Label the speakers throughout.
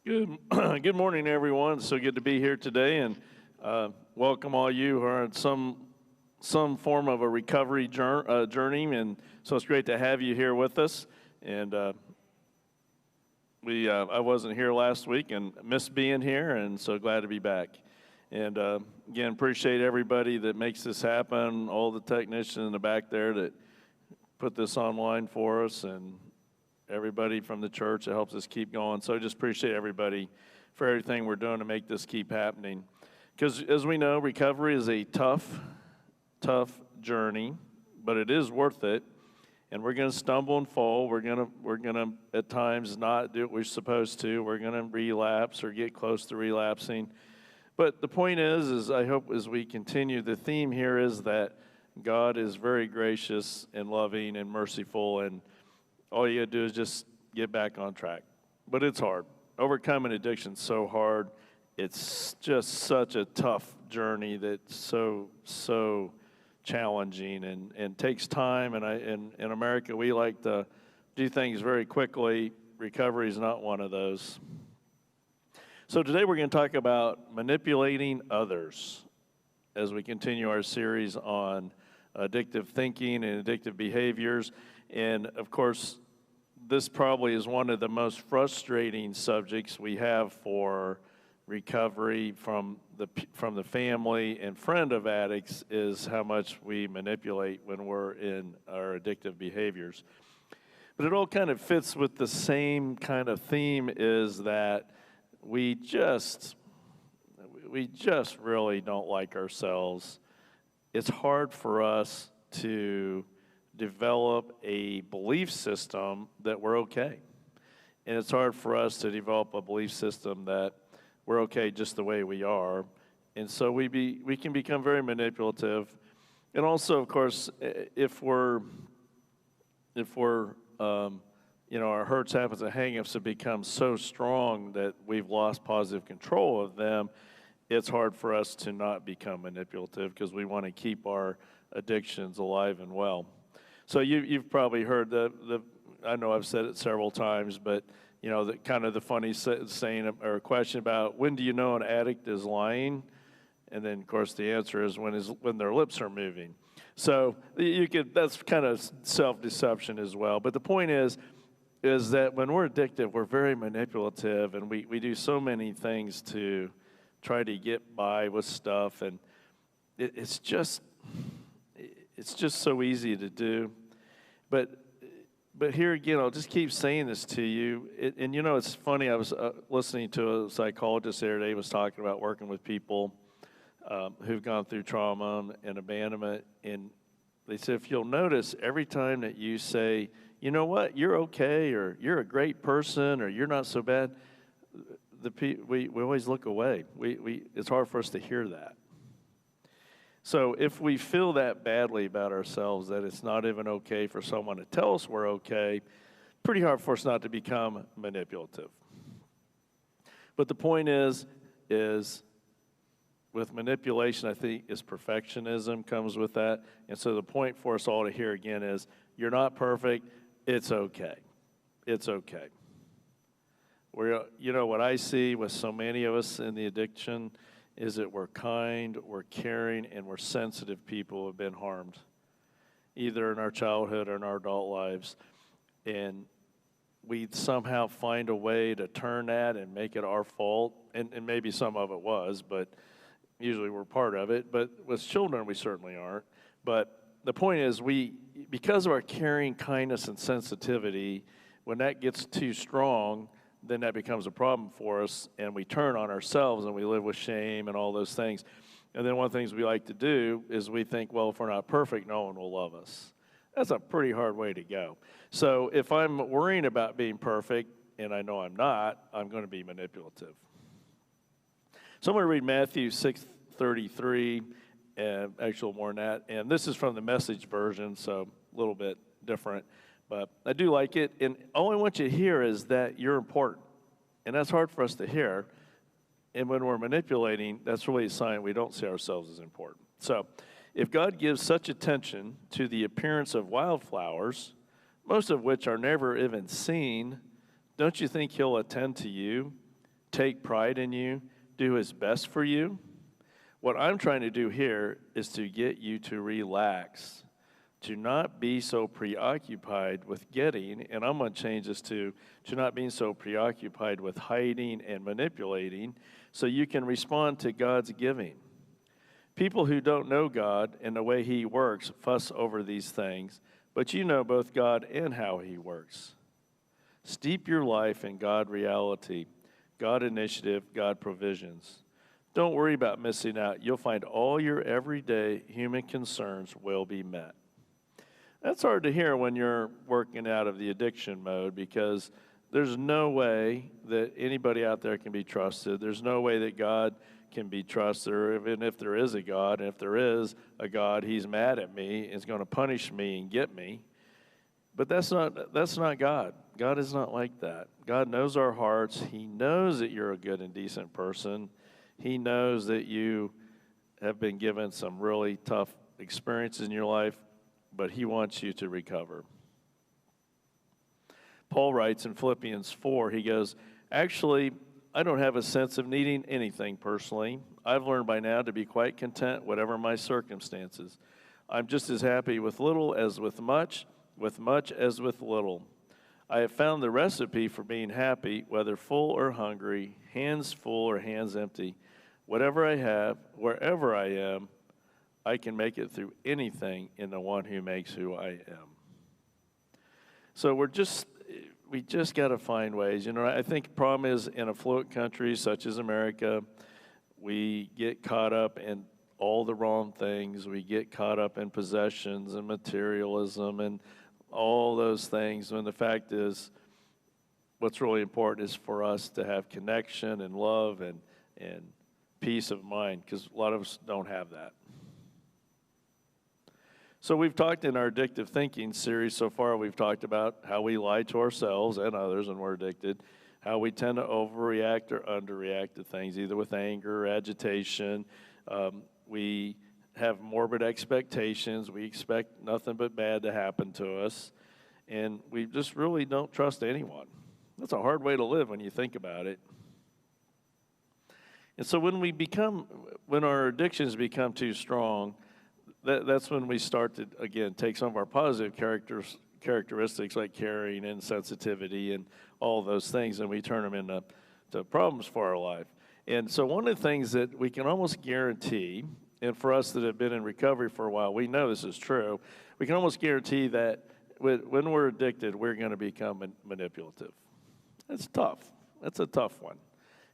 Speaker 1: Good, good morning, everyone. So good to be here today, and welcome all you who are in some form of a recovery journey. And so it's great to have you here with us. And I wasn't here last week and missed being here, and so glad to be back. And again, appreciate everybody that makes this happen. All the technicians in the back there that put this online for us, and everybody from the church that helps us keep going. So I just appreciate everybody for everything we're doing to make this keep happening. Because as we know, recovery is a tough journey, but it is worth it. And we're going to stumble and fall. We're gonna at times not do what we're supposed to. We're going to relapse or get close to relapsing. But the point is I hope as we continue, the theme here is that God is very gracious and loving and merciful, and all you got to do is just get back on track. But it's hard. Overcoming addiction is so hard. It's just such a tough journey that's so challenging and takes time. And in America, we like to do things very quickly. Recovery is not one of those. So today we're going to talk about manipulating others as we continue our series on addictive thinking and addictive behaviors. And of course, this probably is one of the most frustrating subjects we have for recovery from the family and friend of addicts, is how much we manipulate when we're in our addictive behaviors. But it all kind of fits with the same kind of theme, is that we just really don't like ourselves. It's hard for us to develop a belief system that we're okay. And it's hard for us to develop a belief system that we're okay just the way we are. And so we can become very manipulative. And also, of course, if we're our hurts, habits, and hang-ups have become so strong that we've lost positive control of them, it's hard for us to not become manipulative because we want to keep our addictions alive and well. So you've probably heard I know I've said it several times, but the kind of the funny saying or question about when do you know an addict is lying, and then of course the answer is when their lips are moving. So that's kind of self-deception as well. But the point is that when we're addicted, we're very manipulative, and we do so many things to try to get by with stuff, and it's just so easy to do. But here again, I'll just keep saying this to you. It's funny. I was listening to a psychologist the other day. He was talking about working with people who've gone through trauma and abandonment. And they said, if you'll notice, every time that you say, you know what, you're okay, or you're a great person, or you're not so bad, we always look away. It's hard for us to hear that. So if we feel that badly about ourselves, that it's not even okay for someone to tell us we're okay, pretty hard for us not to become manipulative. But the point is with manipulation, I think, is perfectionism comes with that. And so the point for us all to hear again is, you're not perfect. It's okay. It's okay. What I see with so many of us in the addiction is that we're kind, we're caring, and we're sensitive people who have been harmed, either in our childhood or in our adult lives. And we somehow find a way to turn that and make it our fault. And maybe some of it was, but usually we're part of it. But with children, we certainly aren't. But the point is, because of our caring, kindness, and sensitivity, when that gets too strong, then that becomes a problem for us, and we turn on ourselves, and we live with shame and all those things. And then one of the things we like to do is we think, well, if we're not perfect, no one will love us. That's a pretty hard way to go. So if I'm worrying about being perfect, and I know I'm not, I'm going to be manipulative. So I'm going to read Matthew 6:33, and actually more than that. And this is from the Message version, so a little bit different. But I do like it, and all I want you to hear is that you're important. And that's hard for us to hear. And when we're manipulating, that's really a sign we don't see ourselves as important. So, if God gives such attention to the appearance of wildflowers, most of which are never even seen, don't you think he'll attend to you, take pride in you, do his best for you. What I'm trying to do here is to get you to relax, to not be so preoccupied with getting, and I'm going to change this to not being so preoccupied with hiding and manipulating, so you can respond to God's giving. People who don't know God and the way he works fuss over these things, but you know both God and how he works. Steep your life in God reality, God initiative, God provisions. Don't worry about missing out. You'll find all your everyday human concerns will be met. That's hard to hear when you're working out of the addiction mode, because there's no way that anybody out there can be trusted. There's no way that God can be trusted, or even if there is a God, and if there is a God, he's mad at me, is going to punish me and get me. But that's not God. God is not like that. God knows our hearts. He knows that you're a good and decent person. He knows that you have been given some really tough experiences in your life, but he wants you to recover. Paul writes in Philippians 4, he goes, actually, I don't have a sense of needing anything personally. I've learned by now to be quite content, whatever my circumstances. I'm just as happy with little as with much as with little. I have found the recipe for being happy, whether full or hungry, hands full or hands empty. Whatever I have, wherever I am, I can make it through anything in the one who makes who I am. So we just got to find ways. You know, I think the problem is in affluent countries such as America, we get caught up in all the wrong things. We get caught up in possessions and materialism and all those things, when the fact is what's really important is for us to have connection and love and peace of mind, because a lot of us don't have that. So we've talked in our addictive thinking series so far, we've talked about how we lie to ourselves and others when we're addicted, how we tend to overreact or underreact to things, either with anger or agitation. We have morbid expectations. We expect nothing but bad to happen to us, and we just really don't trust anyone. That's a hard way to live when you think about it. And so when our addictions become too strong, that's when we start to, again, take some of our positive characteristics like caring and sensitivity and all those things, and we turn them into problems for our life. And so one of the things that we can almost guarantee, and for us that have been in recovery for a while, we know this is true, we can almost guarantee that when we're addicted, we're going to become manipulative. That's tough. That's a tough one.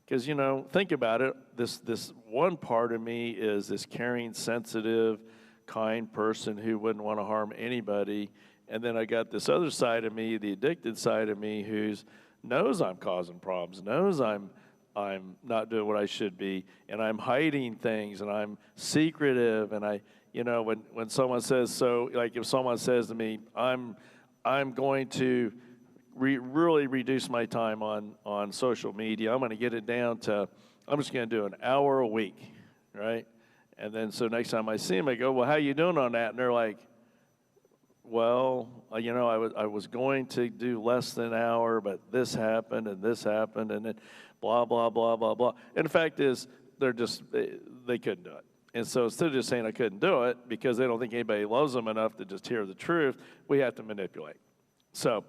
Speaker 1: Because, you know, think about it. This one part of me is this caring, sensitive, kind person who wouldn't want to harm anybody. And then I got this other side of me, the addicted side of me, who knows I'm causing problems, knows I'm not doing what I should be, and I'm hiding things, and I'm secretive, and when someone says so, like if someone says to me, I'm going to really reduce my time on social media. I'm going to get it down to, I'm just going to do an hour a week, right? And then so next time I see them, I go, well, how you doing on that? And they're like, well, I was going to do less than an hour, but this happened, and then blah, blah, blah, blah, blah. And the fact is, they couldn't do it. And so instead of just saying I couldn't do it because they don't think anybody loves them enough to just hear the truth, we have to manipulate. So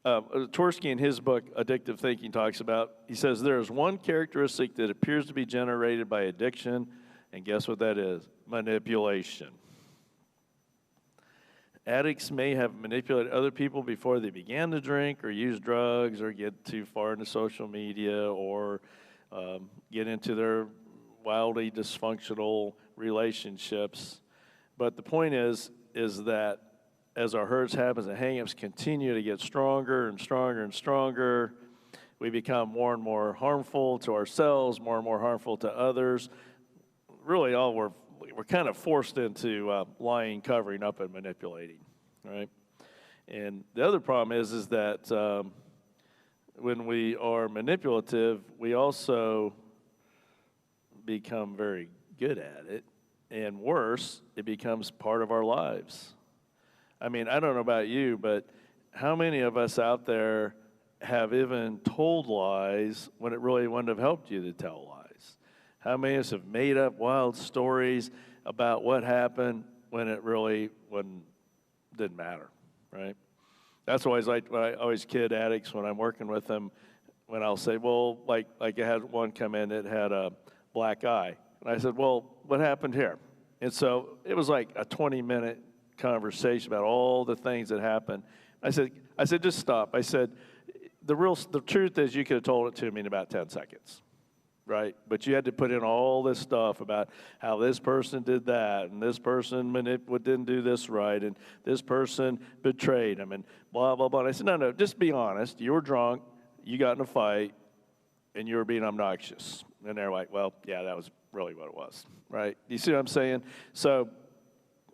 Speaker 1: Tversky in his book, Addictive Thinking, talks about, he says, there is one characteristic that appears to be generated by addiction, and guess what that is? Manipulation. Addicts may have manipulated other people before they began to drink or use drugs or get too far into social media or get into their wildly dysfunctional relationships. But the point is that as our hurts, habits, and hang-ups continue to get stronger and stronger and stronger, we become more and more harmful to ourselves, more and more harmful to others. Really, we're kind of forced into lying, covering up, and manipulating, right? And the other problem is that when we are manipulative, we also become very good at it, and worse, it becomes part of our lives. I mean, I don't know about you, but how many of us out there have even told lies when it really wouldn't have helped you to tell lies? How many of us have made up wild stories about what happened when it really didn't matter, right? That's why I always kid addicts when I'm working with them, when I'll say, well, like I had one come in that had a black eye. And I said, well, what happened here? And so it was like a 20-minute conversation about all the things that happened. I said, just stop. I said, the truth is you could have told it to me in about 10 seconds, right? But you had to put in all this stuff about how this person did that, and this person didn't do this right, and this person betrayed him, and blah, blah, blah. And I said, no, just be honest. You were drunk, you got in a fight, and you were being obnoxious. And they're like, well, yeah, that was really what it was, right? You see what I'm saying? So,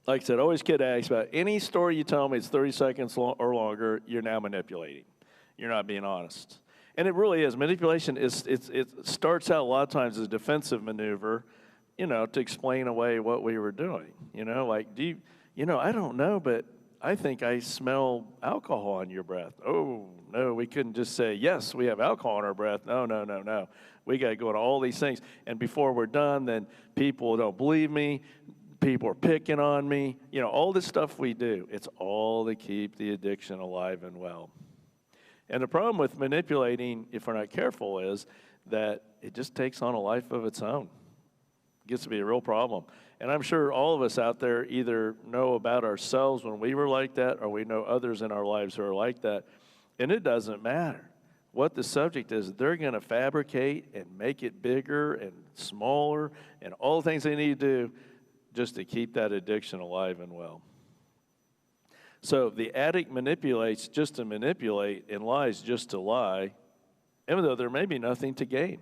Speaker 1: like I said, always kid addicts about any story you tell me it's 30 seconds or longer, you're now manipulating. You're not being honest. And it really is. Manipulation it starts out a lot of times as a defensive maneuver, to explain away what we were doing. Like, I don't know, but I think I smell alcohol on your breath. Oh, no, we couldn't just say, yes, we have alcohol in our breath. No. We got to go into all these things. And before we're done, then people don't believe me. People are picking on me. All this stuff we do, it's all to keep the addiction alive and well. And the problem with manipulating, if we're not careful, is that it just takes on a life of its own. It gets to be a real problem. And I'm sure all of us out there either know about ourselves when we were like that, or we know others in our lives who are like that. And it doesn't matter what the subject is. They're going to fabricate and make it bigger and smaller and all the things they need to do just to keep that addiction alive and well. So the addict manipulates just to manipulate and lies just to lie, even though there may be nothing to gain.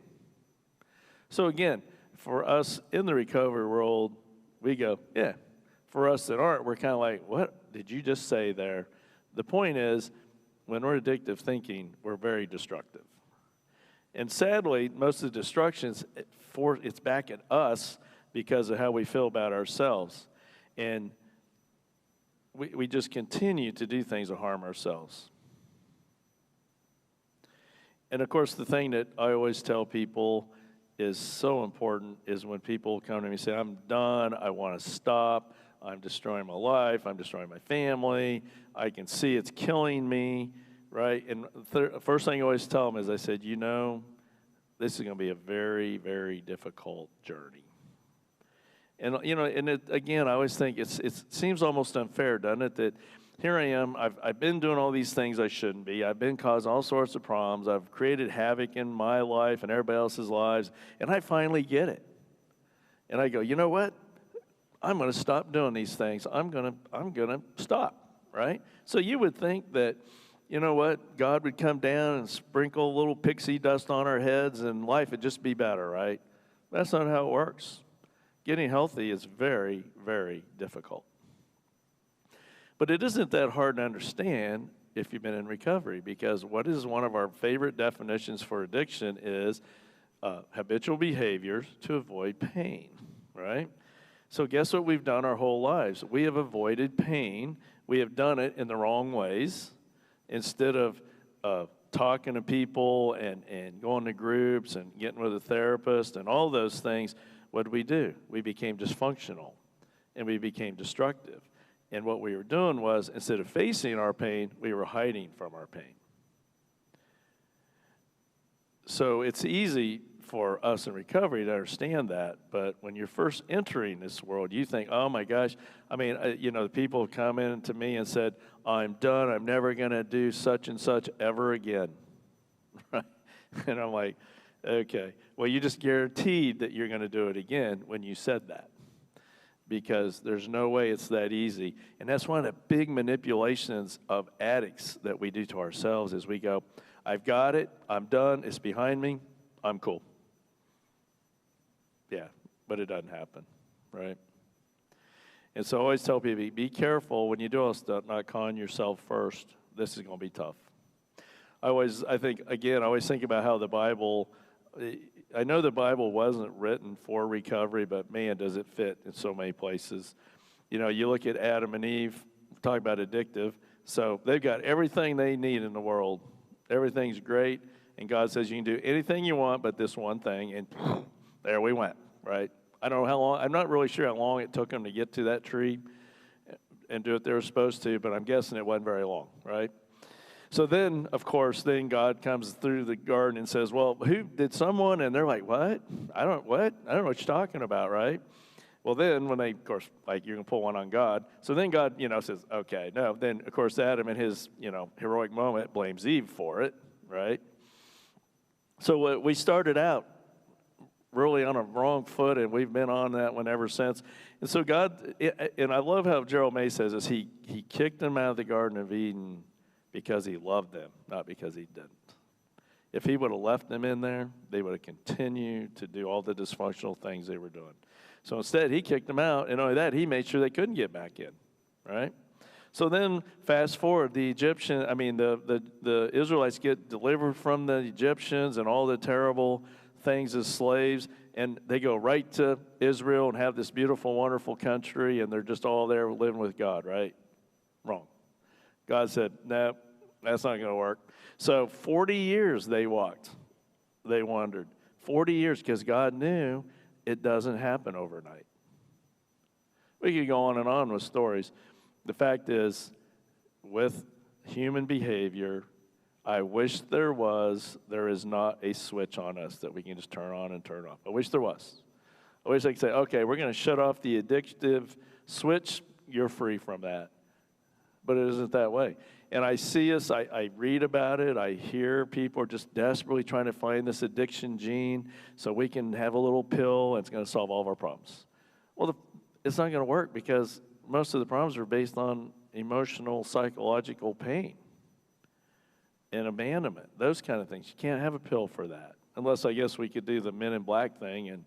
Speaker 1: So again, for us in the recovery world, we go, yeah. For us that aren't, we're kind of like, what did you just say there? The point is, when we're addictive thinking, we're very destructive. And sadly, most of the destructions, it's back at us because of how we feel about ourselves. And we just continue to do things to harm ourselves. And of course, the thing that I always tell people is so important is when people come to me and say, I'm done, I want to stop, I'm destroying my life, I'm destroying my family, I can see it's killing me, right? And first thing I always tell them is I said, this is going to be a very, very difficult journey. And, again, I always think it seems almost unfair, doesn't it, that here I am, I've been doing all these things I shouldn't be. I've been causing all sorts of problems. I've created havoc in my life and everybody else's lives, and I finally get it. And I go, you know what? I'm going to stop doing these things. I'm going to stop, right? So you would think that, God would come down and sprinkle a little pixie dust on our heads and life would just be better, right? That's not how it works. Getting healthy is very, very difficult. But it isn't that hard to understand if you've been in recovery, because what is one of our favorite definitions for addiction is habitual behaviors to avoid pain, right? So guess what we've done our whole lives? We have avoided pain. We have done it in the wrong ways. Instead of talking to people and going to groups and getting with a therapist and all those things, what did we do? We became dysfunctional and we became destructive. And what we were doing was, instead of facing our pain, we were hiding from our pain. So it's easy for us in recovery to understand that, but when you're first entering this world, you think, oh my gosh, the people have come in to me and said, I'm done, I'm never going to do such and such ever again. Right? And I'm like, okay, well, you just guaranteed that you're going to do it again when you said that, because there's no way it's that easy. And that's one of the big manipulations of addicts that we do to ourselves is we go, I've got it, I'm done, it's behind me, I'm cool. Yeah, but it doesn't happen, right? And so I always tell people, be careful when you do all stuff, not con yourself first. This is going to be tough. I always think about how the Bible, I know the Bible wasn't written for recovery, but man, does it fit in so many places. You look at Adam and Eve, talk about addictive. So they've got everything they need in the world, Everything's great. And God says you can do anything you want but this one thing. And there we went, right? I don't know how long. I'm not really sure how long it took them to get to that tree and do what they were supposed to, but I'm guessing it wasn't very long, right? So then, of course, then God comes through the garden and says, well, who did someone? And they're like, what? I don't know what you're talking about, right? Well, then when they, of course, like you can pull one on God. So then God, says, okay, no. Then, of course, Adam in his, heroic moment blames Eve for it, right? So we started out really on a wrong foot, and we've been on that one ever since. And so God, and I love how Gerald May says this, he kicked them out of the Garden of Eden because he loved them, not because he didn't. If he would have left them in there, they would have continued to do all the dysfunctional things they were doing. So instead, he kicked them out, and only that, he made sure they couldn't get back in, right? So then, fast forward, the Israelites get delivered from the Egyptians and all the terrible things as slaves, and they go right to Israel and have this beautiful, wonderful country, and they're just all there living with God, right? Wrong. God said, no, that's not going to work. So 40 years they walked. They wandered. 40 years because God knew it doesn't happen overnight. We could go on with stories. The fact is, with human behavior, I wish there is not a switch on us that we can just turn on and turn off. I wish there was. I wish I could say, okay, we're going to shut off the addictive switch. You're free from that. But it isn't that way. And I see us, I read about it, I hear people are just desperately trying to find this addiction gene so we can have a little pill and it's going to solve all of our problems. Well, it's not going to work because most of the problems are based on emotional, psychological pain and abandonment, those kind of things. You can't have a pill for that. Unless I guess we could do the Men in Black thing and,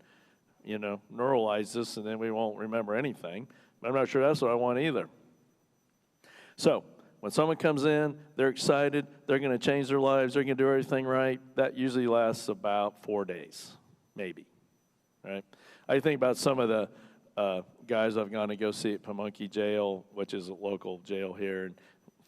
Speaker 1: neuralize this and then we won't remember anything. But I'm not sure that's what I want either. So, when someone comes in, they're excited, they're going to change their lives, they're going to do everything right, that usually lasts about 4 days, maybe, right? I think about some of the guys I've gone to go see at Pamunkey Jail, which is a local jail here, and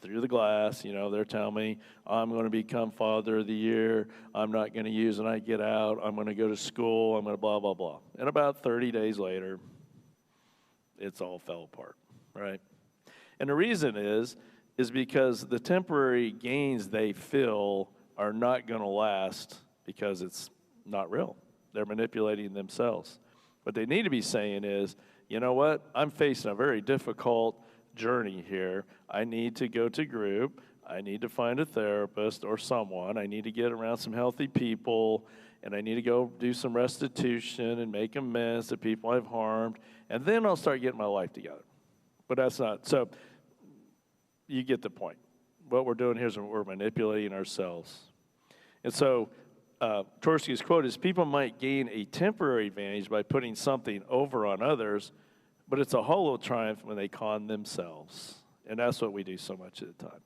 Speaker 1: through the glass, they're telling me, I'm going to become Father of the Year, I'm not going to use when I get out, I'm going to go to school, I'm going to blah, blah, blah. And about 30 days later, it's all fell apart, right? And the reason is because the temporary gains they feel are not going to last because it's not real. They're manipulating themselves. What they need to be saying is, you know what? I'm facing a very difficult journey here. I need to go to group. I need to find a therapist or someone. I need to get around some healthy people, and I need to go do some restitution and make amends to people I've harmed, and then I'll start getting my life together. But that's not, so you get the point. What we're doing here is we're manipulating ourselves. And so Tversky's quote is, people might gain a temporary advantage by putting something over on others, but it's a hollow triumph when they con themselves. And that's what we do so much at the time.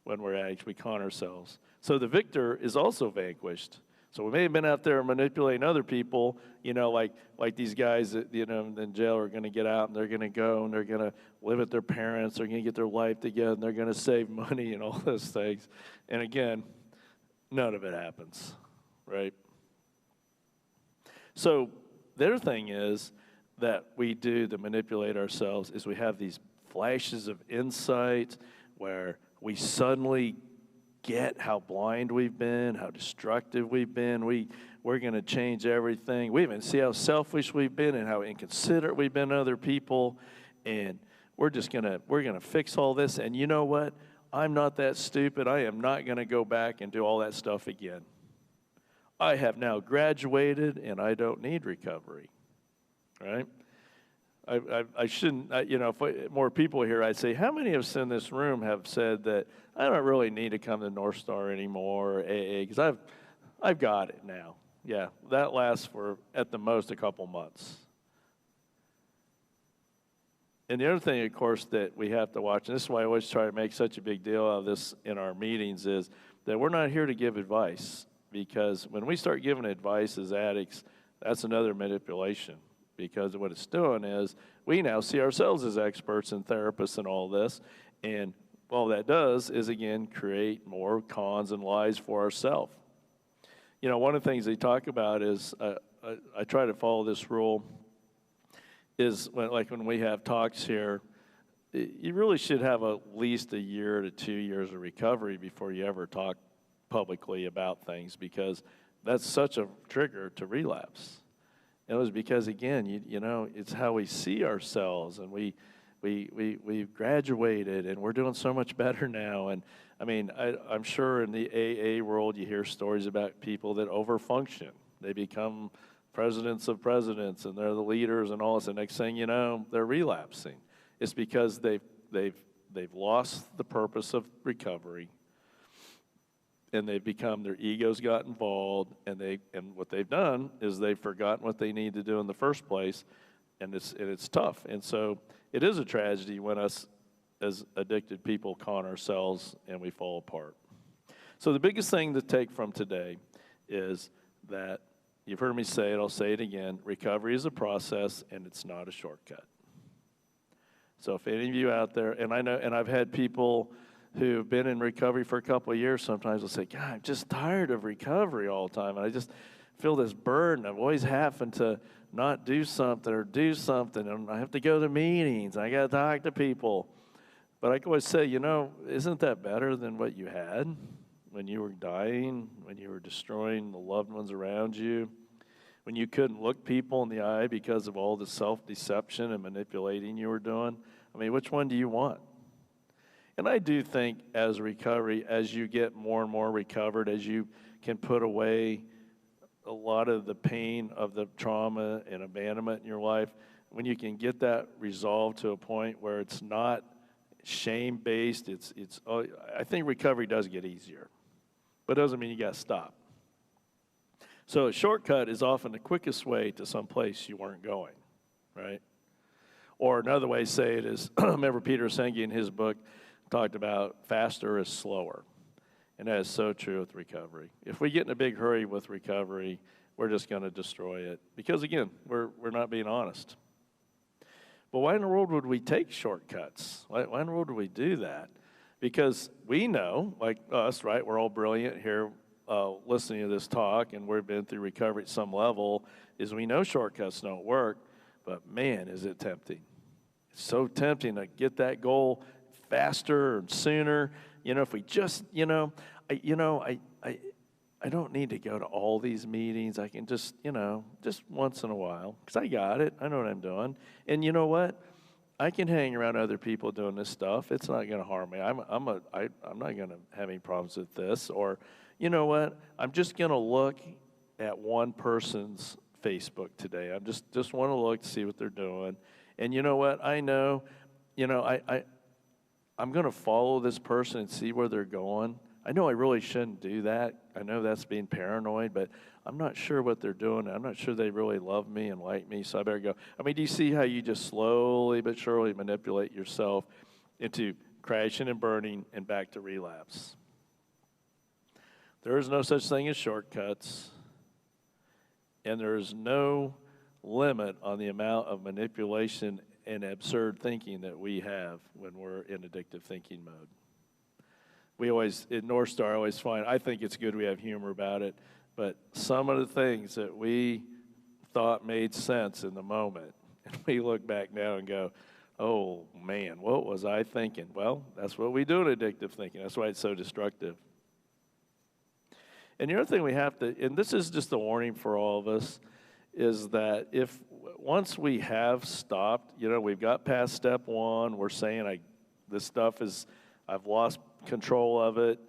Speaker 1: When we're addicts, we con ourselves. So the victor is also vanquished. So we may have been out there manipulating other people, like these guys that, in jail are going to get out and they're going to go and they're going to live with their parents, they're going to get their life together, and they're going to save money and all those things. And again, none of it happens, right? So the other thing is that we do to manipulate ourselves is we have these flashes of insight where we suddenly get how blind we've been, how destructive we've been. We're going to change everything. We even see how selfish we've been and how inconsiderate we've been to other people, and we're going to fix all this. And you know what? I'm not that stupid. I am not going to go back and do all that stuff again. I have now graduated, and I don't need recovery, right? I shouldn't, if more people here, I'd say, how many of us in this room have said that I don't really need to come to NorthStar anymore, or AA, because I've got it now. Yeah, that lasts for, at the most, a couple months. And the other thing, of course, that we have to watch, and this is why I always try to make such a big deal out of this in our meetings, is that we're not here to give advice, because when we start giving advice as addicts, that's another manipulation. Because what it's doing is we now see ourselves as experts and therapists and all this, and all that does is, again, create more cons and lies for ourselves. You know, one of the things they talk about is, I try to follow this rule, is when we have talks here, you really should have at least a year to 2 years of recovery before you ever talk publicly about things, because that's such a trigger to relapse. And it was because, again, you know, it's how we see ourselves, and we've graduated, and we're doing so much better now. And I mean, I'm sure in the AA world you hear stories about people that overfunction. They become presidents of presidents, and they're the leaders and all this. And next thing you know, they're relapsing. It's because they've lost the purpose of recovery, and they've become, their egos got involved, and what they've done is they've forgotten what they need to do in the first place, and it's tough. And so it is a tragedy when us as addicted people con ourselves and we fall apart. So the biggest thing to take from today is that, you've heard me say it, I'll say it again, recovery is a process and it's not a shortcut. So if any of you out there, and I know, and I've had people who've been in recovery for a couple of years, sometimes will say, God, I'm just tired of recovery all the time, and I just feel this burden of always having to not do something or do something, and I have to go to meetings, I got to talk to people. But I can always say, you know, isn't that better than what you had when you were dying, when you were destroying the loved ones around you, when you couldn't look people in the eye because of all the self-deception and manipulating you were doing? I mean, which one do you want? And I do think as recovery, as you get more and more recovered, as you can put away a lot of the pain of the trauma and abandonment in your life, when you can get that resolved to a point where it's not shame-based, I think recovery does get easier, but it doesn't mean you got to stop. So a shortcut is often the quickest way to some place you weren't going, right? Or another way to say it is, remember Peter Senge in his book talked about faster is slower. And that is so true with recovery. If we get in a big hurry with recovery, we're just going to destroy it. Because, again, we're not being honest. But why in the world would we take shortcuts? Why in the world would we do that? Because we know, like us, right, we're all brilliant here listening to this talk, and we've been through recovery at some level, is we know shortcuts don't work, but man, is it tempting. It's so tempting to get that goal faster and sooner. You know, if we just, I don't need to go to all these meetings. I can just, just once in a while, because I got it. I know what I'm doing. And you know what? I can hang around other people doing this stuff. It's not going to harm me. I'm not going to have any problems with this. Or, you know what? I'm just going to look at one person's Facebook today. I just want to look to see what they're doing. And you know what? I know, I'm going to follow this person and see where they're going. I know I really shouldn't do that. I know that's being paranoid, but I'm not sure what they're doing. I'm not sure they really love me and like me, so I better go. I mean, do you see how you just slowly but surely manipulate yourself into crashing and burning and back to relapse? There is no such thing as shortcuts, and there is no limit on the amount of manipulation and absurd thinking that we have when we're in addictive thinking mode. We always, at NorthStar, always find, I think it's good we have humor about it, but some of the things that we thought made sense in the moment, and we look back now and go, oh man, what was I thinking? Well, that's what we do in addictive thinking. That's why it's so destructive. And the other thing we have to, and this is just a warning for all of us, is that if once we have stopped, we've got past step one, we're saying this stuff is, I've lost control of it,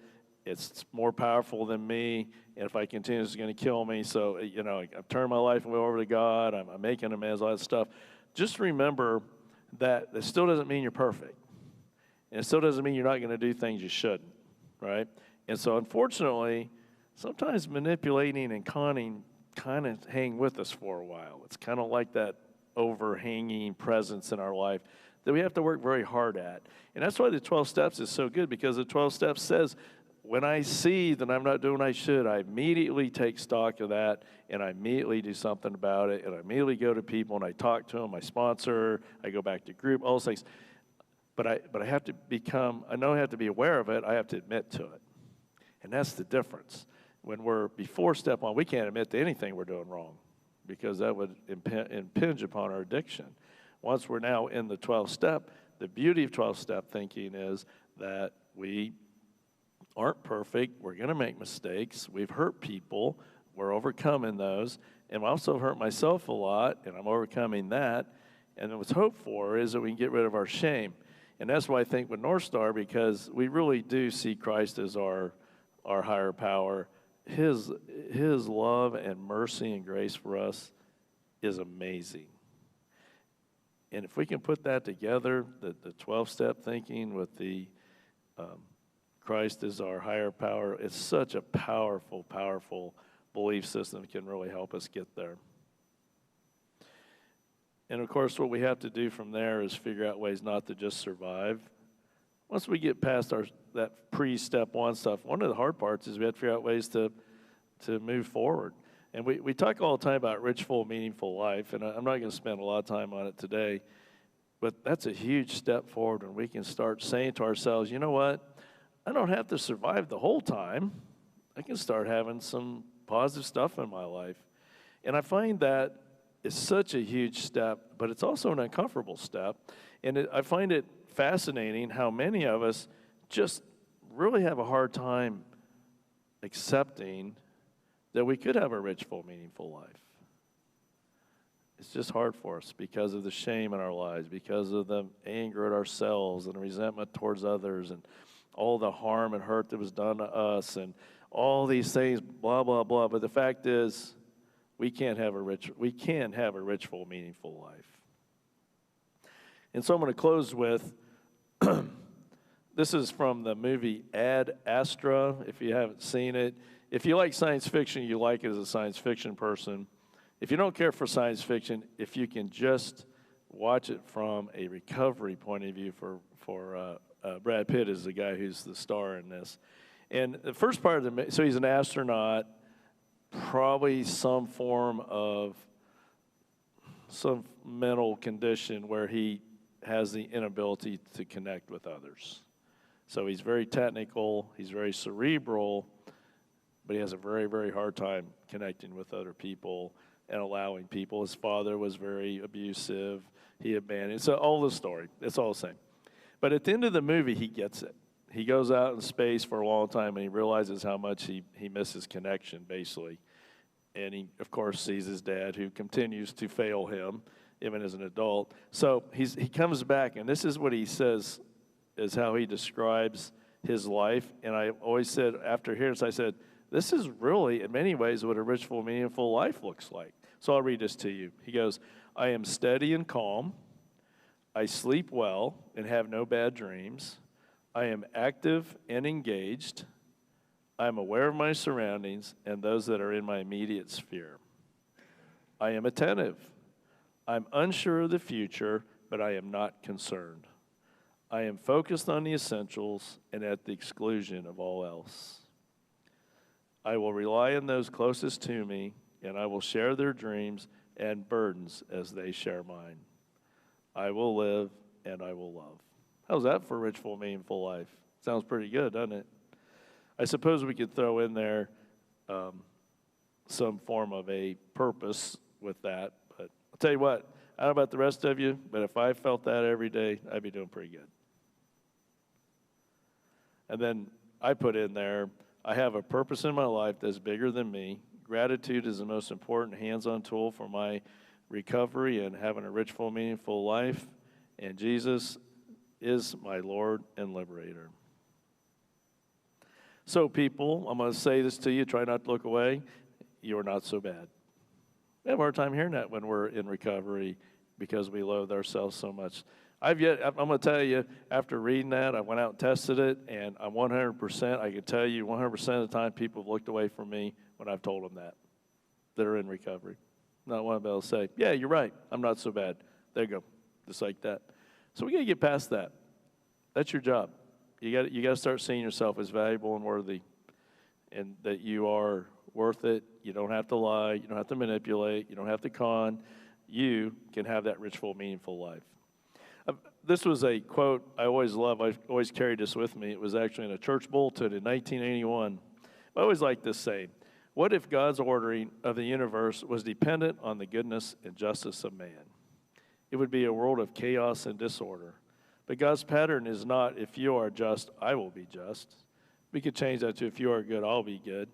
Speaker 1: it's more powerful than me, and if I continue, it's going to kill me, so, I've turned my life over to God, I'm making amends, all that stuff. Just remember that it still doesn't mean you're perfect, and it still doesn't mean you're not going to do things you shouldn't, right? And so, unfortunately, sometimes manipulating and conning kind of hang with us for a while. It's kind of like that overhanging presence in our life that we have to work very hard at. And that's why the 12 steps is so good, because the 12 steps says, when I see that I'm not doing what I should, I immediately take stock of that, and I immediately do something about it, and I immediately go to people, and I talk to them, my sponsor, I go back to group, all those things. But I have to I know I have to be aware of it, I have to admit to it. And that's the difference. When we're before step one, we can't admit to anything we're doing wrong because that would impinge upon our addiction. Once we're now in the 12th step, the beauty of 12th step thinking is that we aren't perfect. We're going to make mistakes. We've hurt people. We're overcoming those. And I also hurt myself a lot, and I'm overcoming that. And what's hoped for is that we can get rid of our shame. And that's why I think with NorthStar, because we really do see Christ as our higher power. His love and mercy and grace for us is amazing. And if we can put that together, the 12-step thinking with the Christ is our higher power, it's such a powerful, powerful belief system that can really help us get there. And of course, what we have to do from there is figure out ways not to just survive. Once we get past that pre-step one stuff, one of the hard parts is we have to figure out ways to move forward. And we talk all the time about rich, full, meaningful life, and I'm not going to spend a lot of time on it today, but that's a huge step forward when we can start saying to ourselves, you know what, I don't have to survive the whole time. I can start having some positive stuff in my life. And I find that it's such a huge step, but it's also an uncomfortable step. And I find it fascinating how many of us just really have a hard time accepting that we could have a rich, full, meaningful life. It's just hard for us because of the shame in our lives, because of the anger at ourselves and the resentment towards others and all the harm and hurt that was done to us and all these things, blah, blah, blah. But the fact is, we can have a rich, full, meaningful life. And so I'm going to close with, this is from the movie Ad Astra, if you haven't seen it. If you like science fiction, you like it as a science fiction person. If you don't care for science fiction, if you can just watch it from a recovery point of view for Brad Pitt is the guy who's the star in this. And the first part of so he's an astronaut, probably some form of some mental condition where he has the inability to connect with others. So he's very technical, he's very cerebral, but he has a very, very hard time connecting with other people and allowing people. His father was very abusive, he abandoned. So all the story, it's all the same. But at the end of the movie, he gets it. He goes out in space for a long time, and he realizes how much he misses connection, basically. And he, of course, sees his dad, who continues to fail him, even as an adult. So he comes back, and this is what he says is how he describes his life. And I always said, after hearing this, I said, this is really, in many ways, what a rich, full, meaningful life looks like. So I'll read this to you. He goes, I am steady and calm. I sleep well and have no bad dreams. I am active and engaged. I am aware of my surroundings and those that are in my immediate sphere. I am attentive. I'm unsure of the future, but I am not concerned. I am focused on the essentials and at the exclusion of all else. I will rely on those closest to me, and I will share their dreams and burdens as they share mine. I will live and I will love. How's that for a rich, full, meaningful life? Sounds pretty good, doesn't it? I suppose we could throw in there some form of a purpose with that. But I'll tell you what, I don't know about the rest of you, but if I felt that every day, I'd be doing pretty good. And then I put in there, I have a purpose in my life that's bigger than me. Gratitude is the most important hands-on tool for my recovery and having a rich, full, meaningful life. And Jesus is my Lord and Liberator. So people, I'm going to say this to you, try not to look away. You're not so bad. We have a hard time hearing that when we're in recovery because we loathe ourselves so much. I'm going to tell you, after reading that, I went out and tested it, and I'm 100%, I can tell you 100% of the time people have looked away from me when I've told them that are in recovery. Not one to be able to say, yeah, you're right, I'm not so bad. There you go, just like that. So we got to get past that. That's your job. You got to start seeing yourself as valuable and worthy, and that you are worth it. You don't have to lie. You don't have to manipulate. You don't have to con. You can have that rich, full, meaningful life. this was a quote I always love. I've always carried this with me. It was actually in a church bulletin in 1981. I always like this saying, what if God's ordering of the universe was dependent on the goodness and justice of man? It would be a world of chaos and disorder. But God's pattern is not, if you are just, I will be just. We could change that to, if you are good, I'll be good.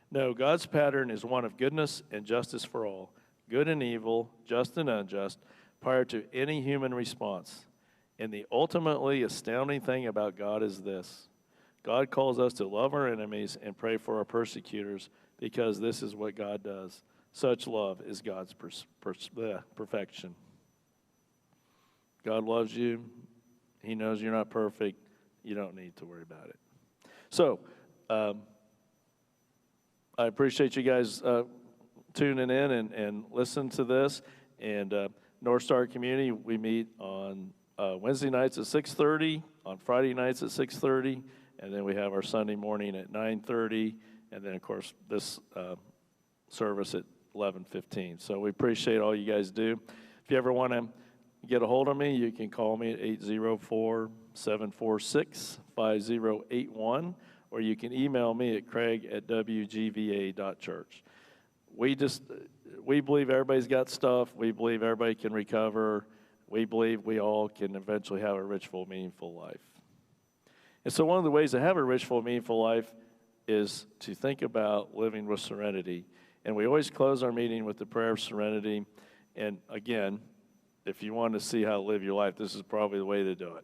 Speaker 1: No, God's pattern is one of goodness and justice for all, good and evil, just and unjust, prior to any human response. And the ultimately astounding thing about God is this. God calls us to love our enemies and pray for our persecutors because this is what God does. Such love is God's perfection. God loves you. He knows you're not perfect. You don't need to worry about it. So, I appreciate you guys tuning in and listen to this. And NorthStar Community, we meet on Wednesday nights at 6:30, on Friday nights at 6:30, and then we have our Sunday morning at 9:30, and then, of course, this service at 11:15. So we appreciate all you guys do. If you ever want to get a hold of me, you can call me at 804-746-5081, or you can email me at craig@wgva.church. We believe everybody's got stuff. We believe everybody can recover. We believe we all can eventually have a rich, full, meaningful life. And so one of the ways to have a rich, full, meaningful life is to think about living with serenity. And we always close our meeting with the prayer of serenity. And again, if you want to see how to live your life, this is probably the way to do it.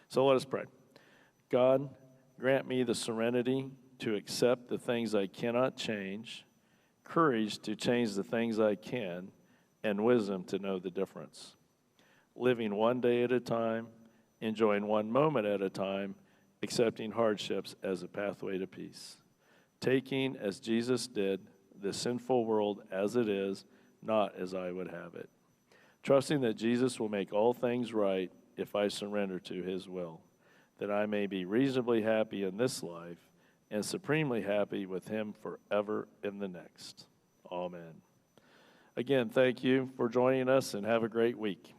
Speaker 1: So let us pray. God, grant me the serenity to accept the things I cannot change, courage to change the things I can, and wisdom to know the difference. Living one day at a time, enjoying one moment at a time, accepting hardships as a pathway to peace. Taking, as Jesus did, the sinful world as it is, not as I would have it. Trusting that Jesus will make all things right if I surrender to his will, that I may be reasonably happy in this life and supremely happy with him forever in the next. Amen. Again, thank you for joining us and have a great week.